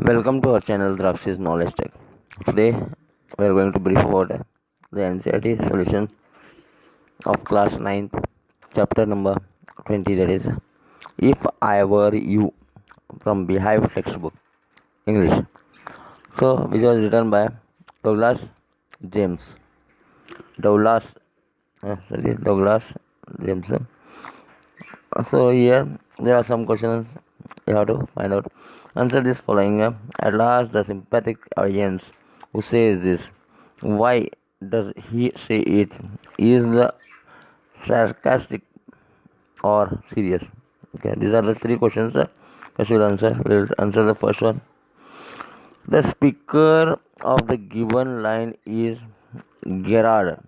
Welcome to our channel Draksh's Knowledge Tech. Today we are going to brief about the NCERT solution of class 9th, chapter number 20, that is If I Were You, from Beehive textbook, English. So, which was written by Douglas James. Douglas James. So here there are some questions you have to find out. Answer this following. At last, the sympathetic audience who says this. Why does he say it? Is the sarcastic or serious? Okay, these are the three questions that I should answer. We'll answer the first one. The speaker of the given line is Gerard.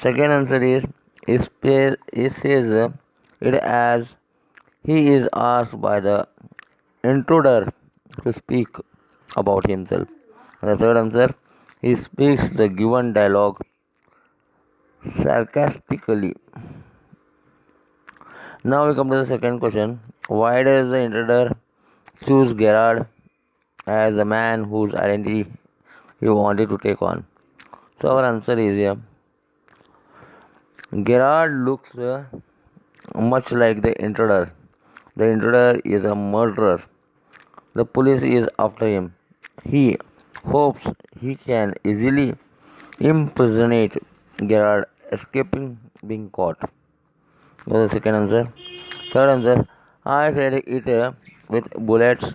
Second answer is he says it as he is asked by the intruder to speak about himself. And the third answer, he speaks the given dialogue sarcastically. Now we come to the second question. Why does the intruder choose Gerard as the man whose identity he wanted to take on? So our answer is here. Gerard looks much like the intruder. The intruder is a murderer. The police is after him. He hopes he can easily impersonate Gerard, escaping being caught. That was the second answer. Third answer, I said it with bullets.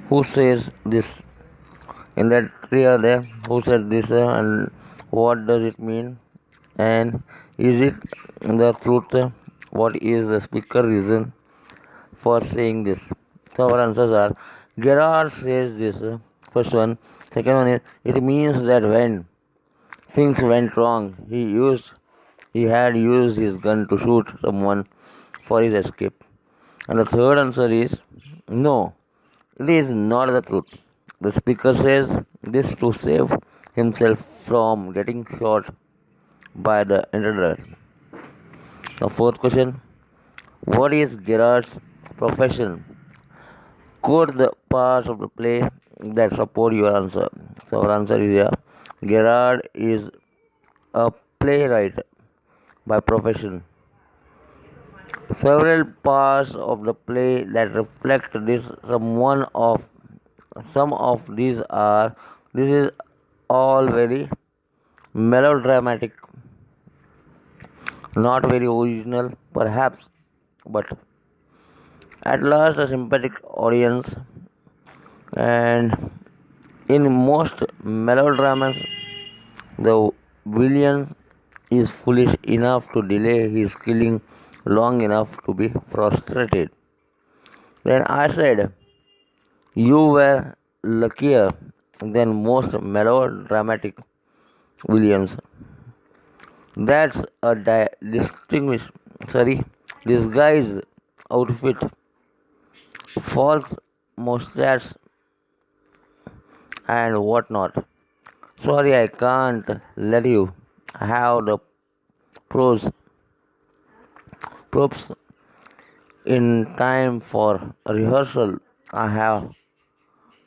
Who says this? In that three are there. Who said this and what does it mean? And is it the truth? What is the speaker reason for saying this? So our answers are Gerard says this. First one. Second one is it means that when things went wrong, he had used his gun to shoot someone for his escape. And the third answer is no, it is not the truth. The speaker says this to save himself from getting shot by the intruder. The fourth question, what is Gerard's profession? Quote the parts of the play that support your answer. So our answer is here. Gerard is a playwright by profession. Several parts of the play that reflect this. Some of these are. This is all very melodramatic, not very original, perhaps, but at last a sympathetic audience. And in most melodramas, the villain is foolish enough to delay his killing long enough to be frustrated. Then I said, you were luckier than most melodramatic villains. That's a disguised outfit, false mustache, and whatnot. Sorry, I can't let you have the props in time for rehearsal. I have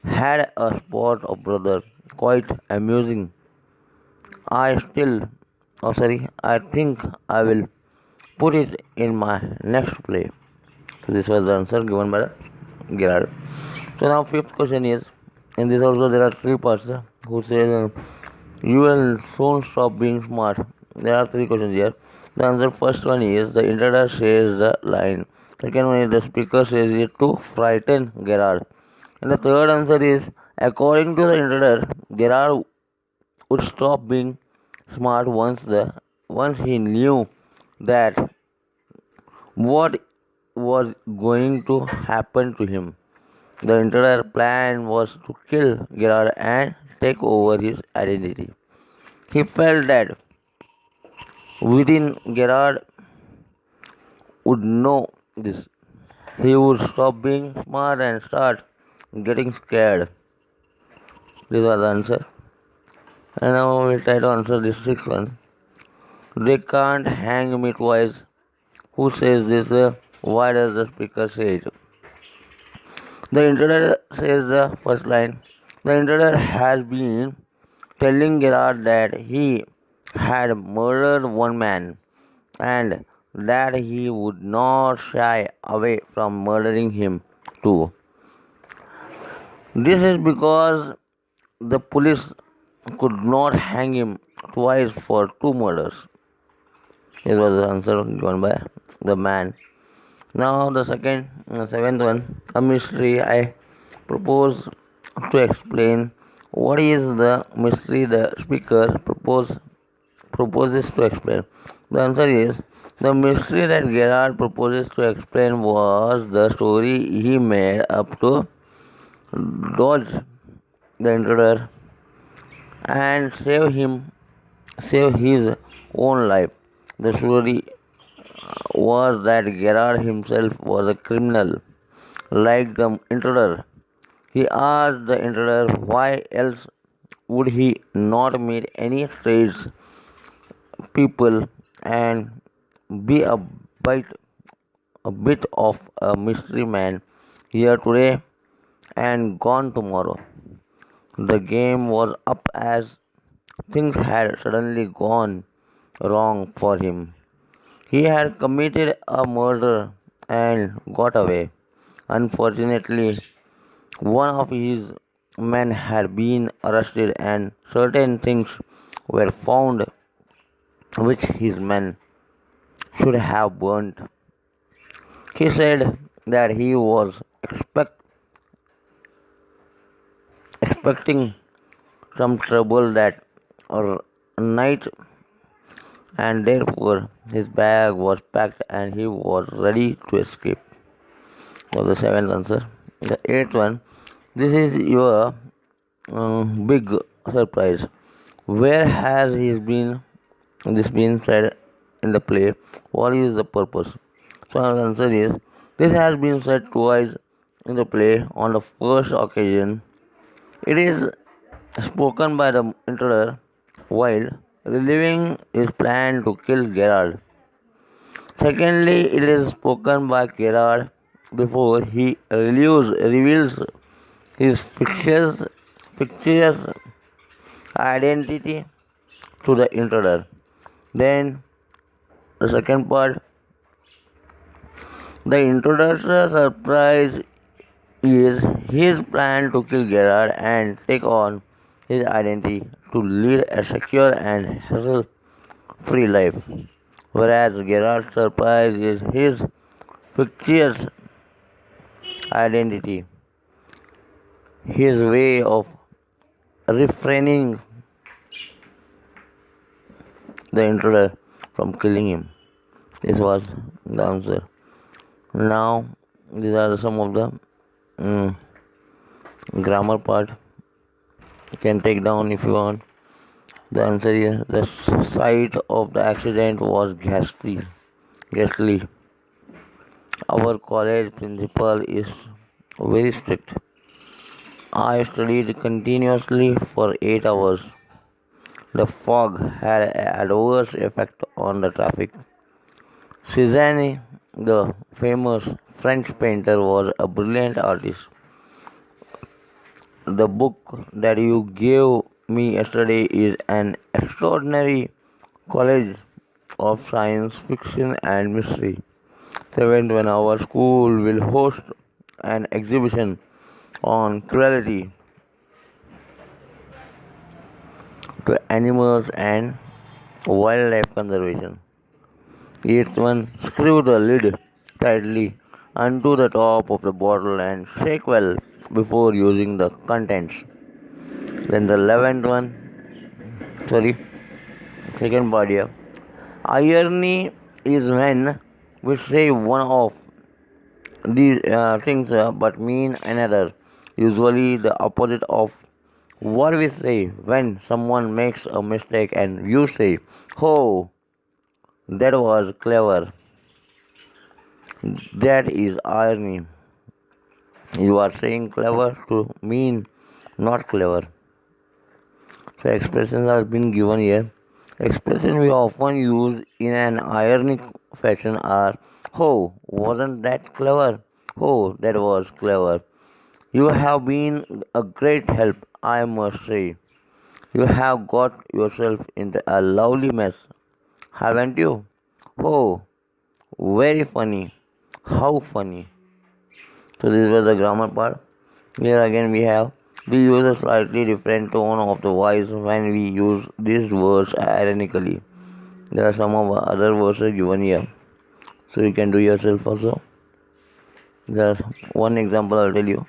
had a spot of brother, quite amusing. I think I will put it in my next play. So this was the answer given by Gerard. So now fifth question is, in this also there are three parts who say you will soon stop being smart. There are three questions here. The answer first one is the intruder says the line. Second one is the speaker says it to frighten Gerard. And the third answer is according to the intruder, Gerard would stop being smart once he knew that what was going to happen to him. The entire plan was to kill Gerard and take over his identity. He felt that within Gerard would know this. He would stop being smart and start getting scared. These are the answer. And now we'll try to answer this sixth one. They can't hang me twice. Who says this? Why does the speaker say it? The intruder says the first line. The intruder has been telling Gerard that he had murdered one man and that he would not shy away from murdering him too. This is because the police could not hang him twice for two murders. This was the answer given by the man. Now seventh one, a mystery. I propose to explain what is the mystery the speaker proposes to explain. The answer is the mystery that Gerard proposes to explain was the story he made up to dodge the intruder and save his own life. The story was that Gerard himself was a criminal, like the intruder. He asked the intruder why else would he not meet any strange people and be a bit of a mystery man here today and gone tomorrow. The game was up as things had suddenly gone wrong for him. He had committed a murder and got away. Unfortunately, one of his men had been arrested and certain things were found which his men should have burnt. He said that he was expecting some trouble that night and therefore his bag was packed and he was ready to escape. Was the seventh answer. The eighth one. This is your big surprise. Where has this been said in the play? What is the purpose? So the answer is this has been said twice in the play. On the first occasion, it is spoken by the intruder while reliving his plan to kill Gerard. Secondly, it is spoken by Gerard before he reveals his fictitious identity to the intruder. Then the second part, the intruder's surprise is his plan to kill Gerard and take on his identity to lead a secure and hassle-free life. Whereas Gerard's surprise is his fictitious identity, his way of refraining the intruder from killing him. This was the answer. Now, these are some of the grammar part. You can take down if you want. The answer is the site of the accident was ghastly. Ghastly. Our college principal is very strict. I studied continuously for 8 hours. The fog had an adverse effect on the traffic. Cézanne, the famous French painter, was a brilliant artist. The book that you gave me yesterday is an extraordinary college of science fiction and mystery. Seventh, when our school will host an exhibition on cruelty to animals and wildlife conservation. Eighth one, screw the lid tightly onto the top of the bottle and shake well before using the contents. Then the 11th one, sorry, second part here. Irony is when we say one of these things but mean another, usually the opposite of what we say when someone makes a mistake and you say, oh, that was clever. That is irony. You are saying clever to mean not clever. So expressions are being given here. Expressions we often use in an ironic fashion are, oh, wasn't that clever? Oh, that was clever. You have been a great help, I must say. You have got yourself into a lovely mess, haven't you? Oh, very funny. How funny. So this was the grammar part. Here again we use a slightly different tone of the voice when we use these words ironically. There are some of other verses given here. So you can do yourself also. There's one example I'll tell you.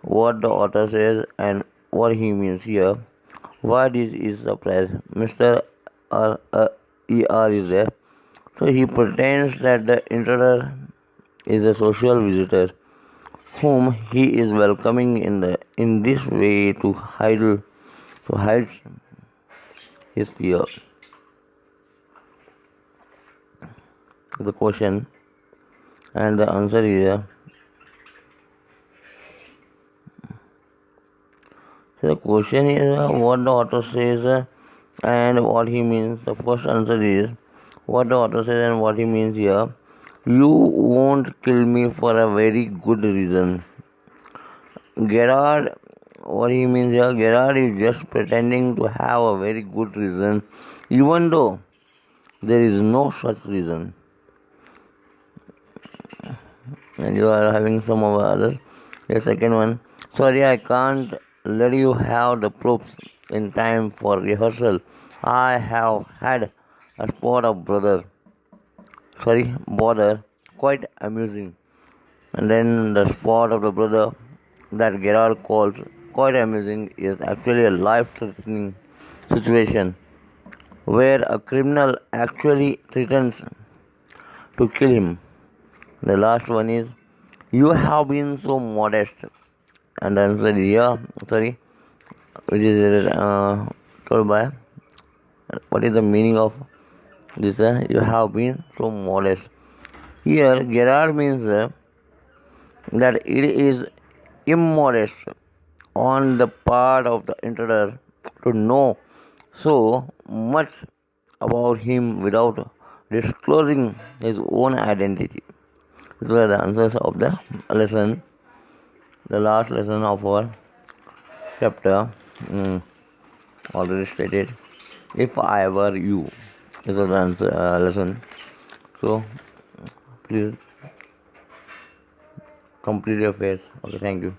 What the author says and what he means here. Why this is surprise? Mr. ER is there. So he pretends that the intruder is a social visitor whom he is welcoming in this way to hide his fear. The question and the answer is so the question is what the author says and what he means. The first answer is what the author says and what he means here. You won't kill me for a very good reason. Gerard, what he means here, Gerard is just pretending to have a very good reason, even though there is no such reason. And you are having some of others. The second one, sorry, I can't let you have the proofs in time for rehearsal. I have had a spot of bother, quite amusing. And then the spot of the brother that Gerard calls quite amusing is actually a life-threatening situation where a criminal actually threatens to kill him. The last one is you have been so modest, and the answer is yeah, sorry, which is told by what is the meaning of this? You have been so modest. Here, Gerard means that it is immodest on the part of the intruder to know so much about him without disclosing his own identity. These were the answers of the lesson, the last lesson of our chapter, already stated. If I were you, this was the answer, lesson. So, please complete your phase. Okay, thank you.